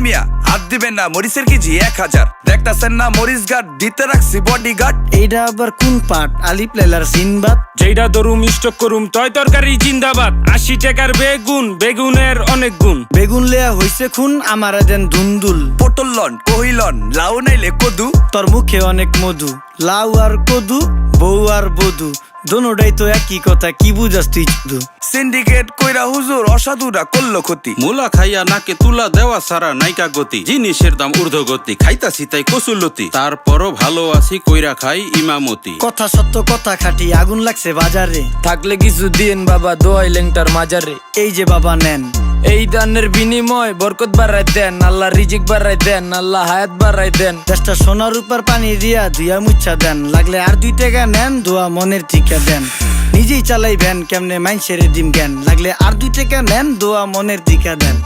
মিয়া হাত দিবেন না, মরিচের কেজি 1000। দেখতাছেন না মরিচ গার্ড দিতে রাখছি বডি গার্ড। এইটা আবার কোন পাট? আলিপ লাইলার সিনবাদ। যেইটা ধরুম স্টক করুম তয় তরকারি জিন্দাবাদ। 80 টাকার বেগুন, বেগুনের অনেক গুণ। বেগুন লেয়া হইছে খুন, আমারে দেন ধুন্দুল। পটল লন, কহিলন, লাউ নাইলে কদু। তোর মুখে অনেক মধু, লাউ আর কদু, বউ আর বধু, দোনোটাই তো একই কথা, কি বুঝাস তুই শুধু? সিন্ডিকেট কইরা হুজুর অসাধুরা করলো ক্ষতি। মুলা খাইয়া নাকে তুলা দেওয়া সারা নাইকা গতি। জিনিসের দাম ঊর্ধ্বগতি, খাইতাছি তাই কচুলতি। তারপরও ভালো আছি কইরা খাই ইমামতি। কথা সত্য কথা খাটি, আগুন লাগছে বাজারে। থাকলে কিছু দিয়েন বাবা, দোয়াই লেংটার মাজারে। এই যে বাবা নেন, এই দানের বিনিময় বরকত বাড়াই দেন, আল্লাহ রিজিক বাড়াই দেন, আল্লাহ হায়াত বাড়াই দেন। দেশটা সোনার উপর পানি দিয়া ধুইয়া মুচ্ছা দেন। লাগলে আর 2 টাকা নেন, দোয়া মনের ঠিকা দেন। নিজেই চালাই ভ্যান, কেমনে মাইনসেরে দিম জ্ঞান। লাগলে আর 2 টাকা নেন, দোয়া মনের ঠিকা দেন।